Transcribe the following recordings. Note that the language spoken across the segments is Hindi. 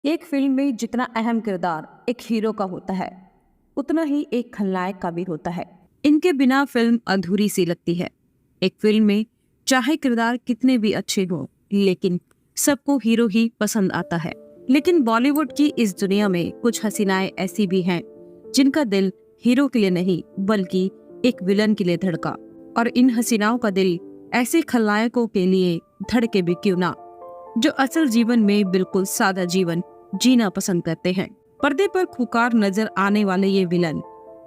एक फिल्म में जितना अहम किरदार एक हीरो का होता है, उतना ही एक खलनायक का भी होता है। इनके बिना फिल्म अधूरी सी लगती है। एक फिल्म में चाहे किरदार कितने भी अच्छे हों, लेकिन सबको हीरो ही पसंद आता है। लेकिन बॉलीवुड की इस दुनिया में कुछ हसीनाएं ऐसी भी हैं, जिनका दिल हीरो के लिए नहीं बल्कि एक विलन के लिए धड़का। और इन हसीनाओं का दिल ऐसे खलनायकों के लिए धड़के भी क्यों ना, जो असल जीवन में बिल्कुल सादा जीवन जीना पसंद करते हैं। पर्दे पर खूंखार नजर आने वाले ये विलन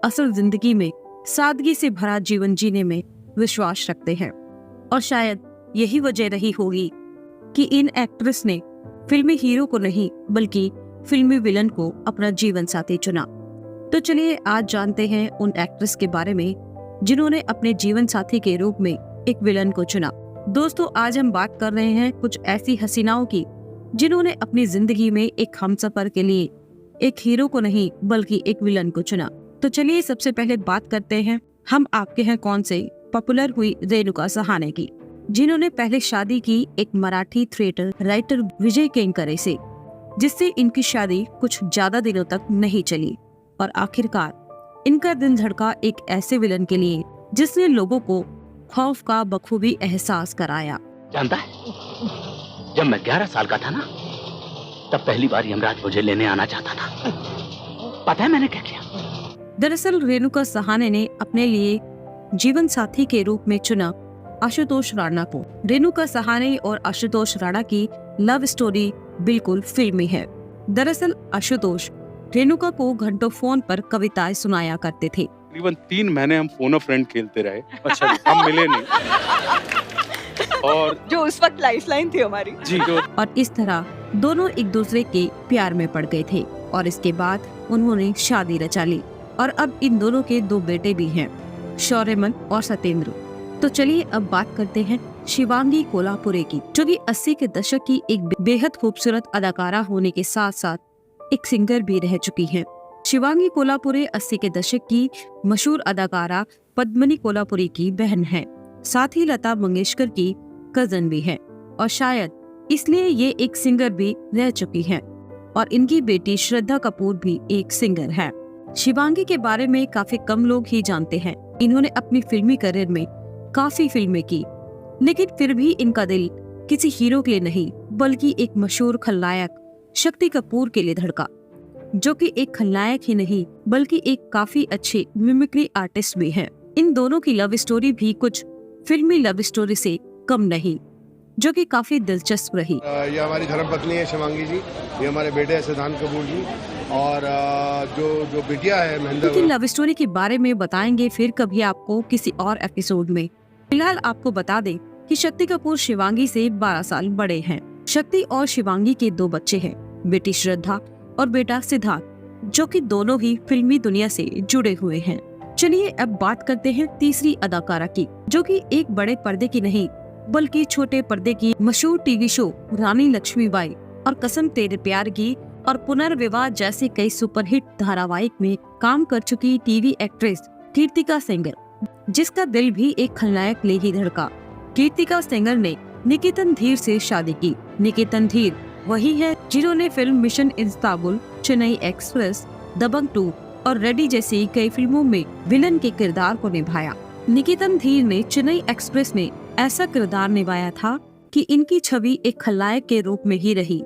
असल जिंदगी में सादगी से भरा जीवन जीने में विश्वास रखते हैं। और शायद यही वजह रही होगी कि इन एक्ट्रेस ने फिल्मी हीरो को नहीं बल्कि फिल्मी विलन को अपना जीवन साथी चुना। तो चलिए आज जानते हैं उन एक्ट्रेस के बारे में जिन्होंने अपने जीवन साथी के रूप में एक विलन को चुना। दोस्तों, आज हम बात कर रहे हैं कुछ ऐसी हसीनाओं की जिन्होंने अपनी जिंदगी में एक हमसफर के लिए एक हीरो को नहीं बल्कि एक विलन को चुना। तो चलिए सबसे पहले बात करते हैं हम आपके हैं कौन से पॉपुलर हुई रेणुका सहाने की, जिन्होंने पहले शादी की एक मराठी थिएटर राइटर विजय केंकरे से, जिससे इनकी शादी कुछ ज्यादा दिनों तक नहीं चली और आखिरकार इनका दिल धड़का एक ऐसे विलन के लिए जिसने लोगों को खौफ का बखूबी एहसास कराया। जानता है, जब मैं 11 साल का था ना, तब पहली बार यमराज मुझे लेने आना चाहता था। पता है मैंने क्या किया? दरअसल रेणुका सहाने ने अपने लिए जीवन साथी के रूप में चुना आशुतोष राणा को। रेणुका सहाने और आशुतोष राणा की लव स्टोरी बिल्कुल फिल्मी है। दरअसल आशुतोष रेणुका को घंटों फोन पर कविताएं सुनाया करते थे। तकरीबन 3 महीने हम फोन फ्रेंड खेलते रहे। अच्छा, हम मिले नहीं। और जो उस वक्त लाइफलाइन थी हमारी जी, और इस तरह दोनों एक दूसरे के प्यार में पड़ गए थे और इसके बाद उन्होंने शादी रचा ली और अब इन दोनों के 2 बेटे भी हैं, शौर्यमन और सत्येंद्र। तो चलिए अब बात करते हैं शिवांगी कोल्हापुरे की, जो कि 80 के दशक की एक बेहद खूबसूरत अदाकारा होने के साथ साथ एक सिंगर भी रह चुकी हैं। शिवांगी कोल्हापुरे 80 के दशक की मशहूर अदाकारा पद्मिनी कोल्हापुरी की बहन है, साथ ही लता मंगेशकर की कजन भी है और शायद इसलिए ये एक सिंगर भी रह चुकी हैं। और इनकी बेटी श्रद्धा कपूर भी एक सिंगर है। शिवांगी के बारे में काफी कम लोग ही जानते हैं। इन्होंने अपनी फिल्मी करियर में काफी फिल्में की, लेकिन फिर भी इनका दिल किसी हीरो के लिए नहीं बल्कि एक मशहूर खलनायक शक्ति कपूर के लिए धड़का, जो कि एक खलनायक ही नहीं बल्कि एक काफी अच्छे मिमिक्री आर्टिस्ट भी हैं। इन दोनों की लव स्टोरी भी कुछ फिल्मी लव स्टोरी से कम नहीं, जो कि काफी दिलचस्प रही। ये हमारी धर्मपत्नी है शिवांगी जी, ये हमारे बेटे है सिद्धांत कपूर जी, और जो बिटिया है महेंद्र। लेकिन लव स्टोरी के बारे में बताएंगे फिर कभी आपको किसी और एपिसोड में। फिलहाल आपको बता दें कि शक्ति कपूर शिवांगी से 12 साल बड़े हैं। शक्ति और शिवांगी के 2 बच्चे हैं, बेटी श्रद्धा और बेटा सिद्धार्थ, जो कि दोनों ही फिल्मी दुनिया से जुड़े हुए हैं। चलिए अब बात करते हैं तीसरी अदाकारा की, जो कि एक बड़े पर्दे की नहीं बल्कि छोटे पर्दे की मशहूर टीवी शो रानी लक्ष्मीबाई और कसम तेरे प्यार की और पुनर्विवाह जैसे कई सुपरहिट धारावाहिक में काम कर चुकी टीवी एक्ट्रेस कीर्तिका सेंगर, जिसका दिल भी एक खलनायक ले ही धड़का। कीर्तिका सेंगर ने निकेतन धीर से शादी की। निकेतन धीर वही है जिन्होंने film Mission Istanbul, Chennai Express, Dabangg 2 और रेडी जैसी कई फिल्मों में विलन के किरदार को निभाया। निकेतन धीर ने चेन्नई एक्सप्रेस में ऐसा किरदार निभाया था कि इनकी छवि एक खलनायक के रूप में ही रही।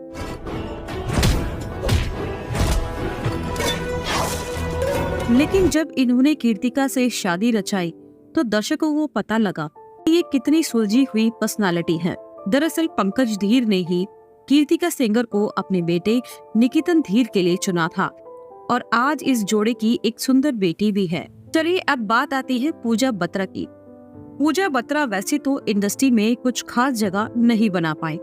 लेकिन जब इन्होंने कीर्तिका से शादी रचाई तो दर्शकों को पता लगा कि ये कितनी सुलझी हुई पर्सनालिटी है। दरअसल पंकज धीर ने ही कीर्तिका सेंगर को अपने बेटे निकेतन धीर के लिए चुना था और आज इस जोड़े की एक सुंदर बेटी भी है। चलिए अब बात आती है पूजा बत्रा की। पूजा बत्रा वैसे तो इंडस्ट्री में कुछ खास जगह नहीं बना पाई।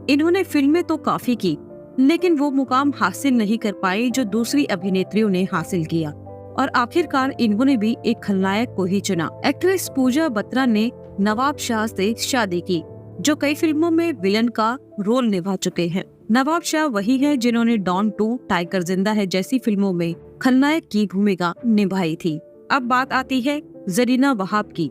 इन्होंने फिल्में तो काफी की, लेकिन वो मुकाम हासिल नहीं कर पाई जो दूसरी अभिनेत्रियों ने हासिल किया और आखिरकार इन्होंने भी एक खलनायक को ही चुना। एक्ट्रेस पूजा बत्रा ने नवाब शाह से शादी की, जो कई फिल्मों में विलन का रोल निभा चुके हैं। नवाब शाह वही है जिन्होंने डॉन 2, टाइगर जिंदा है जैसी फिल्मों में खलनायक की भूमिका निभाई थी। अब बात आती है जरीना वहाब की,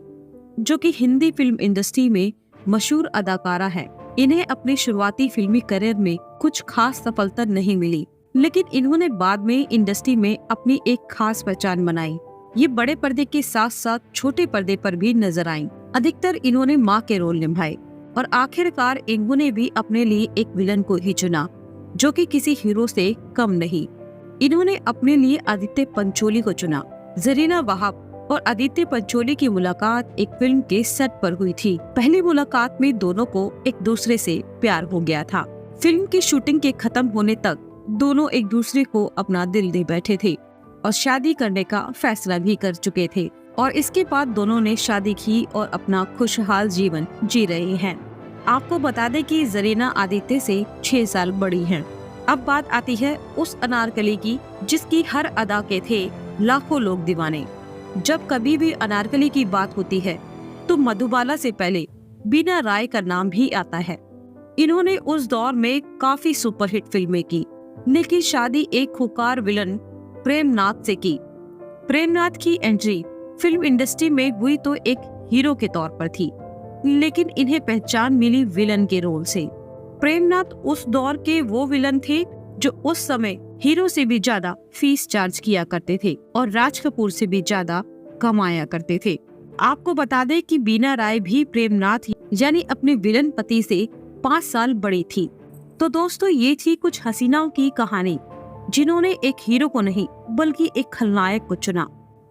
जो कि हिंदी फिल्म इंडस्ट्री में मशहूर अदाकारा है। इन्हें अपने शुरुआती फिल्मी करियर में कुछ खास सफलता नहीं मिली, लेकिन इन्होंने बाद में इंडस्ट्री में अपनी एक खास पहचान बनाई। ये बड़े पर्दे के साथ साथ छोटे पर्दे पर भी नजर आईं। अधिकतर इन्होंने माँ के रोल निभाए और आखिरकार इन्होंने भी अपने लिए एक विलन को ही चुना, जो कि किसी हीरो से कम नहीं। इन्होंने अपने लिए आदित्य पंचोली को चुना। जरीना वहाब और आदित्य पंचोली की मुलाकात एक फिल्म के सेट पर हुई थी। पहली मुलाकात में दोनों को एक दूसरे से प्यार हो गया था। फिल्म की शूटिंग के खत्म होने तक दोनों एक दूसरे को अपना दिल दे बैठे थे और शादी करने का फैसला भी कर चुके थे। और इसके बाद दोनों ने शादी की और अपना खुशहाल जीवन जी रहे हैं। आपको बता दें कि जरीना आदित्य से 6 साल बड़ी हैं। अब बात आती है उस अनारकली की जिसकी हर अदा के थे लाखों लोग दीवाने। जब कभी भी अनारकली की बात होती है तो मधुबाला से पहले बीना राय का नाम भी आता है। इन्होंने उस दौर में काफी सुपरहिट फिल्में की, लेकिन शादी एक खुकार विलन प्रेमनाथ से की। प्रेमनाथ की एंट्री फिल्म इंडस्ट्री में हुई तो एक हीरो के तौर पर थी, लेकिन इन्हें पहचान मिली विलन के रोल से। प्रेमनाथ उस दौर के वो विलन थे जो उस समय हीरो से भी ज्यादा फीस चार्ज किया करते थे और राज कपूर से भी ज्यादा कमाया करते थे। आपको बता दें कि बीना राय भी प्रेमनाथ यानी अपने विलन पति से 5 साल बड़ी थी। तो दोस्तों, ये थी कुछ हसीनाओं की कहानी जिन्होंने एक हीरो को नहीं बल्कि एक खलनायक को चुना।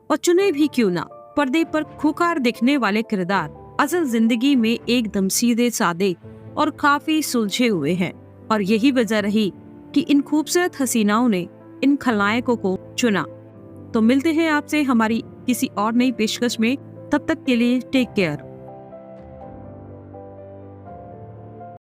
और चुने भी क्यों ना, पर्दे पर खुकार दिखने वाले किरदार असल जिंदगी में एकदम सीधे सादे और काफी सुलझे हुए हैं। और यही वजह रही कि इन खूबसूरत हसीनाओं ने इन खलनायकों को चुना। तो मिलते हैं आपसे हमारी किसी और नई पेशकश में। तब तक के लिए टेक केयर।